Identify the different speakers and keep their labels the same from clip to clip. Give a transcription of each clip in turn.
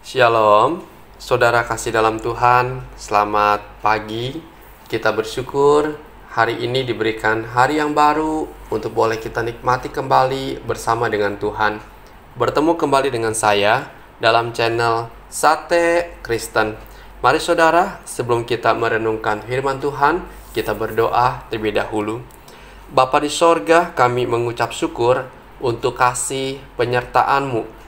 Speaker 1: Shalom, saudara kasih dalam Tuhan, selamat pagi. Kita bersyukur hari ini diberikan hari yang baru untuk boleh kita nikmati kembali bersama dengan Tuhan. Bertemu kembali dengan saya dalam channel Sate Kristen. Mari saudara, sebelum kita merenungkan firman Tuhan, kita berdoa terlebih dahulu. Bapa di sorga, kami mengucap syukur untuk kasih penyertaan-Mu,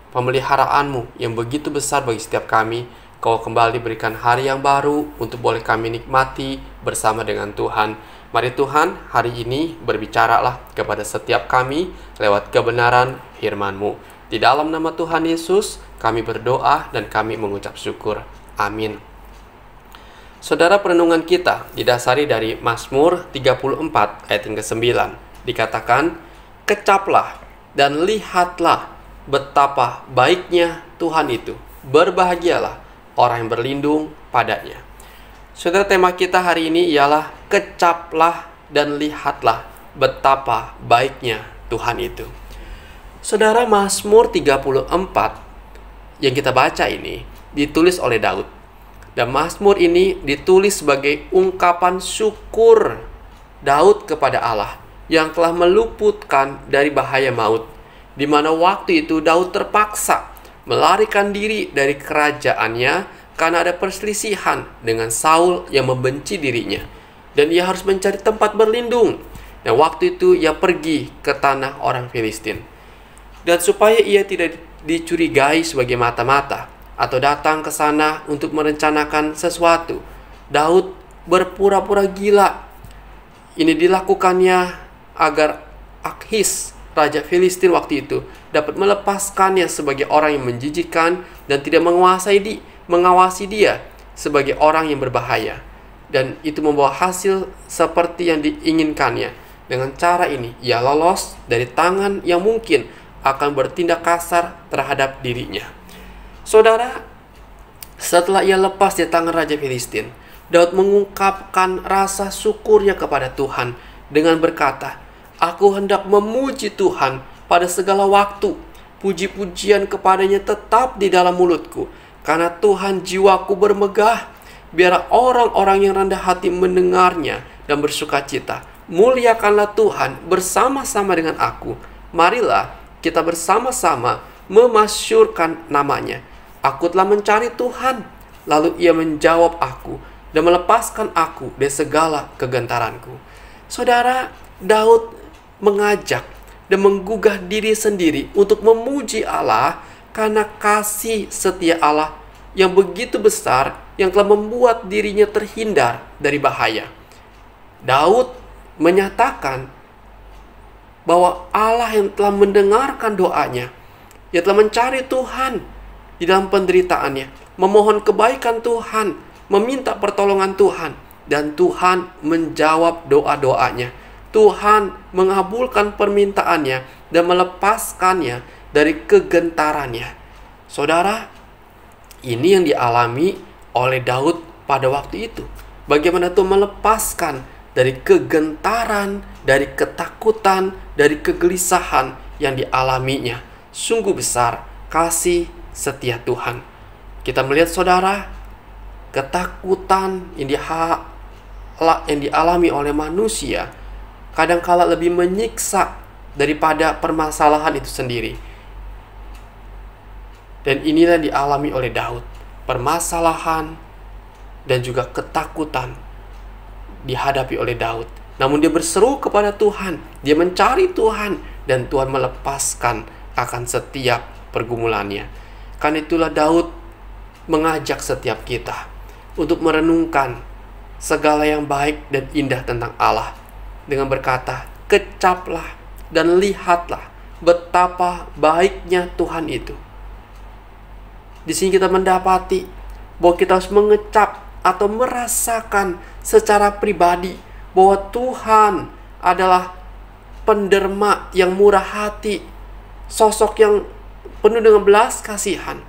Speaker 1: pemeliharaanmu yang begitu besar bagi setiap kami. Kau kembali berikan hari yang baru untuk boleh kami nikmati bersama dengan Tuhan. Mari Tuhan, hari ini berbicaralah kepada setiap kami lewat kebenaran firman-Mu. Di dalam nama Tuhan Yesus, kami berdoa dan kami mengucap syukur. Amin. Saudara, perenungan kita didasari dari Mazmur 34 ayat yang ke-9. Dikatakan, "Kecaplah dan lihatlah betapa baiknya Tuhan itu. Berbahagialah orang yang berlindung padanya." Saudara, tema kita hari ini ialah kecaplah dan lihatlah betapa baiknya Tuhan itu. Saudara, Mazmur 34 yang kita baca ini ditulis oleh Daud. Dan Mazmur ini ditulis sebagai ungkapan syukur Daud kepada Allah yang telah meluputkan dari bahaya maut, di mana waktu itu Daud terpaksa melarikan diri dari kerajaannya karena ada perselisihan dengan Saul yang membenci dirinya, dan ia harus mencari tempat berlindung. Dan waktu itu ia pergi ke tanah orang Filistin. Dan supaya ia tidak dicurigai sebagai mata-mata atau datang ke sana untuk merencanakan sesuatu, Daud berpura-pura gila. Ini dilakukannya agar Akhis, raja Filistin waktu itu, dapat melepaskannya sebagai orang yang menjijikkan dan tidak mengawasi dia sebagai orang yang berbahaya. Dan itu membawa hasil seperti yang diinginkannya. Dengan cara ini, ia lolos dari tangan yang mungkin akan bertindak kasar terhadap dirinya. Saudara, setelah ia lepas dari tangan raja Filistin, Daud mengungkapkan rasa syukurnya kepada Tuhan dengan berkata, "Aku hendak memuji Tuhan pada segala waktu. Puji-pujian kepadanya tetap di dalam mulutku. Karena Tuhan jiwaku bermegah. Biarlah orang-orang yang rendah hati mendengarnya dan bersuka cita. Muliakanlah Tuhan bersama-sama dengan aku. Marilah kita bersama-sama memasyurkan namanya. Aku telah mencari Tuhan, lalu ia menjawab aku dan melepaskan aku dari segala kegentaranku." Saudara, Daud mengajak dan menggugah diri sendiri untuk memuji Allah karena kasih setia Allah yang begitu besar yang telah membuat dirinya terhindar dari bahaya. Daud menyatakan bahwa Allah yang telah mendengarkan doanya, ia telah mencari Tuhan di dalam penderitaannya, memohon kebaikan Tuhan, meminta pertolongan Tuhan, dan Tuhan menjawab doa-doanya. Tuhan mengabulkan permintaannya dan melepaskannya dari kegentarannya. Saudara, ini yang dialami oleh Daud pada waktu itu. Bagaimana Tuhan melepaskan dari kegentaran, dari ketakutan, dari kegelisahan yang dialaminya. Sungguh besar kasih setia Tuhan. Kita melihat saudara, ketakutan yang dialami oleh manusia kadangkala lebih menyiksa daripada permasalahan itu sendiri. Dan inilah yang dialami oleh Daud. Permasalahan dan juga ketakutan dihadapi oleh Daud. Namun dia berseru kepada Tuhan, dia mencari Tuhan, dan Tuhan melepaskan akan setiap pergumulannya. Karena itulah Daud mengajak setiap kita untuk merenungkan segala yang baik dan indah tentang Allah dengan berkata, "Kecaplah dan lihatlah betapa baiknya Tuhan itu." Di sini kita mendapati bahwa kita harus mengecap atau merasakan secara pribadi bahwa Tuhan adalah penderma yang murah hati, sosok yang penuh dengan belas kasihan.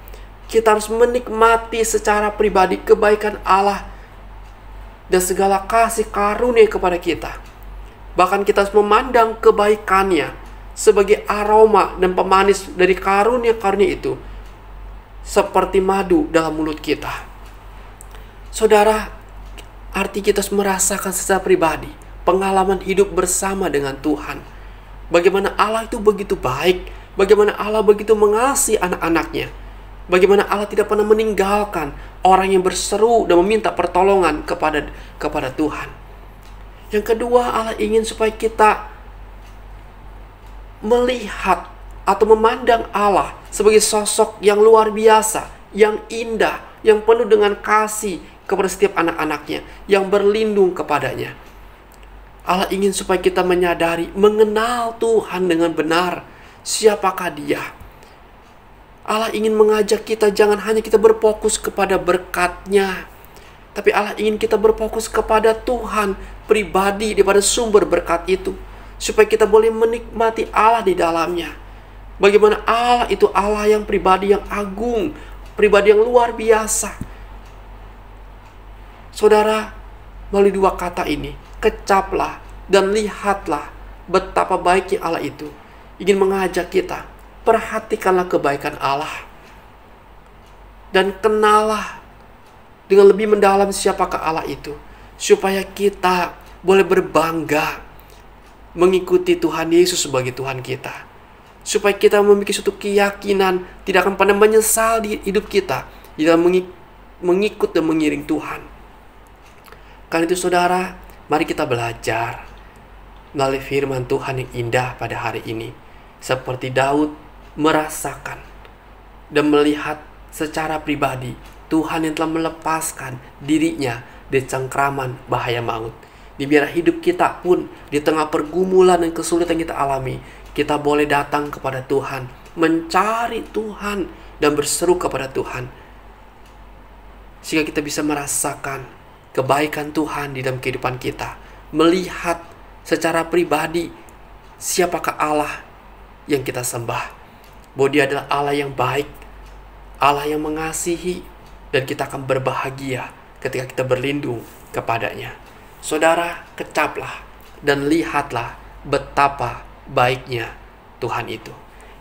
Speaker 1: Kita harus menikmati secara pribadi kebaikan Allah dan segala kasih karunia kepada kita. Bahkan kita harus memandang kebaikannya sebagai aroma dan pemanis dari karunia-karunia itu, seperti madu dalam mulut kita. Saudara, arti kita merasakan secara pribadi pengalaman hidup bersama dengan Tuhan. Bagaimana Allah itu begitu baik, bagaimana Allah begitu mengasihi anak-anaknya, bagaimana Allah tidak pernah meninggalkan orang yang berseru dan meminta pertolongan kepada Tuhan. Yang kedua, Allah ingin supaya kita melihat atau memandang Allah sebagai sosok yang luar biasa, yang indah, yang penuh dengan kasih kepada setiap anak-anaknya, yang berlindung kepadanya. Allah ingin supaya kita menyadari, mengenal Tuhan dengan benar. Siapakah Dia? Allah ingin mengajak kita jangan hanya kita berfokus kepada berkat-Nya, tapi Allah ingin kita berfokus kepada Tuhan pribadi daripada sumber berkat itu, supaya kita boleh menikmati Allah di dalamnya. Bagaimana Allah itu Allah yang pribadi yang agung, pribadi yang luar biasa. Saudara, melalui dua kata ini, kecaplah dan lihatlah betapa baiknya Allah itu. Ingin mengajak kita, perhatikanlah kebaikan Allah. Dan kenallah dengan lebih mendalam siapakah Allah itu. Supaya kita boleh berbangga mengikuti Tuhan Yesus sebagai Tuhan kita. Supaya kita memiliki suatu keyakinan, tidak akan pernah menyesal di hidup kita di dalam mengikut dan mengiring Tuhan. Karena itu saudara, mari kita belajar melalui firman Tuhan yang indah pada hari ini. Seperti Daud merasakan dan melihat secara pribadi Tuhan yang telah melepaskan dirinya dari cengkraman bahaya maut. Biarlah hidup kita pun di tengah pergumulan dan kesulitan kita alami, kita boleh datang kepada Tuhan, mencari Tuhan dan berseru kepada Tuhan. Sehingga kita bisa merasakan kebaikan Tuhan di dalam kehidupan kita. Melihat secara pribadi siapakah Allah yang kita sembah. Bahwa Dia adalah Allah yang baik, Allah yang mengasihi, dan kita akan berbahagia ketika kita berlindung kepadanya. Saudara, kecaplah dan lihatlah betapa baiknya Tuhan itu.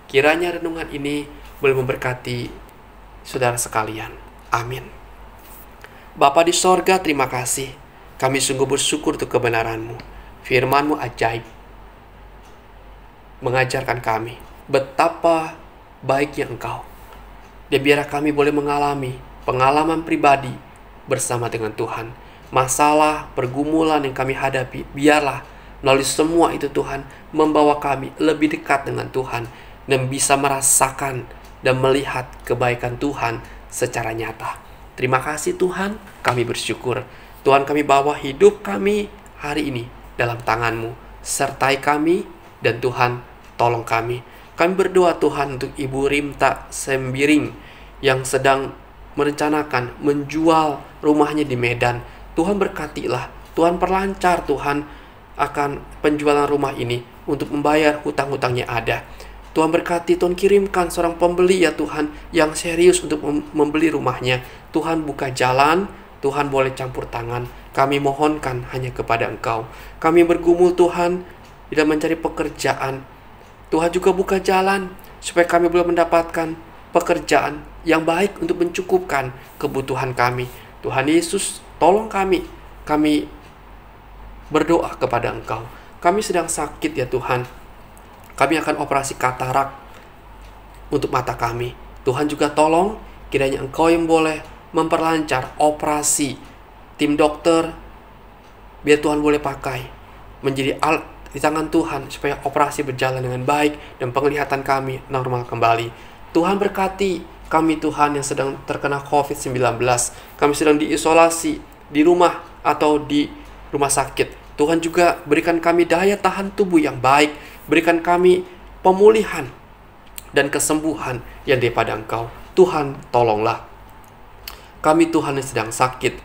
Speaker 1: Kiranya renungan ini boleh memberkati saudara sekalian. Amin. Bapa di sorga, terima kasih. Kami sungguh bersyukur untuk kebenaran-Mu. Firman-Mu ajaib, mengajarkan kami betapa baiknya Engkau. Dan biarlah kami boleh mengalami pengalaman pribadi bersama dengan Tuhan. Masalah, pergumulan yang kami hadapi, biarlah melalui semua itu Tuhan membawa kami lebih dekat dengan Tuhan dan bisa merasakan dan melihat kebaikan Tuhan secara nyata. Terima kasih Tuhan, kami bersyukur. Tuhan, kami bawa hidup kami hari ini dalam tangan-Mu. Sertai kami dan Tuhan tolong kami. Kami berdoa Tuhan untuk Ibu Rimta Sembiring yang sedang merencanakan menjual rumahnya di Medan. Tuhan berkatilah, Tuhan perlancar Tuhan akan penjualan rumah ini untuk membayar hutang-hutangnya ada. Tuhan berkati, Tuhan kirimkan seorang pembeli ya Tuhan yang serius untuk membeli rumahnya. Tuhan buka jalan, Tuhan boleh campur tangan. Kami mohonkan hanya kepada Engkau. Kami bergumul Tuhan dalam mencari pekerjaan. Tuhan juga buka jalan supaya kami boleh mendapatkan pekerjaan yang baik untuk mencukupkan kebutuhan kami. Tuhan Yesus, tolong kami. Kami berdoa kepada Engkau. Kami sedang sakit ya Tuhan. Kami akan operasi katarak untuk mata kami. Tuhan juga tolong, kiranya Engkau yang boleh memperlancar operasi. Tim dokter, biar Tuhan boleh pakai menjadi alat di tangan Tuhan supaya operasi berjalan dengan baik dan penglihatan kami normal kembali. Tuhan berkati kami Tuhan yang sedang terkena COVID-19. Kami sedang diisolasi di rumah atau di rumah sakit. Tuhan juga berikan kami daya tahan tubuh yang baik. Berikan kami pemulihan dan kesembuhan yang daripada Engkau. Tuhan, tolonglah kami Tuhan yang sedang sakit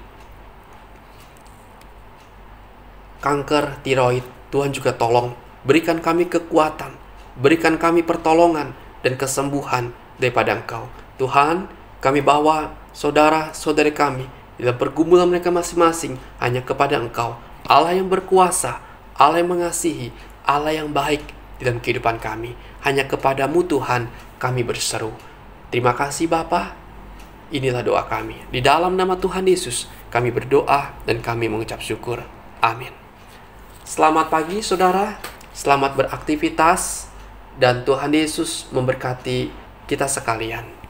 Speaker 1: kanker tiroid. Tuhan juga tolong berikan kami kekuatan, berikan kami pertolongan dan kesembuhan daripada Engkau. Tuhan, kami bawa saudara-saudari kami dalam pergumulan mereka masing-masing hanya kepada Engkau, Allah yang berkuasa, Allah yang mengasihi, Allah yang baik dalam kehidupan kami. Hanya kepadamu Tuhan kami berseru. Terima kasih Bapa. Inilah doa kami. Di dalam nama Tuhan Yesus, kami berdoa dan kami mengucap syukur. Amin. Selamat pagi saudara, selamat beraktivitas, dan Tuhan Yesus memberkati kita sekalian.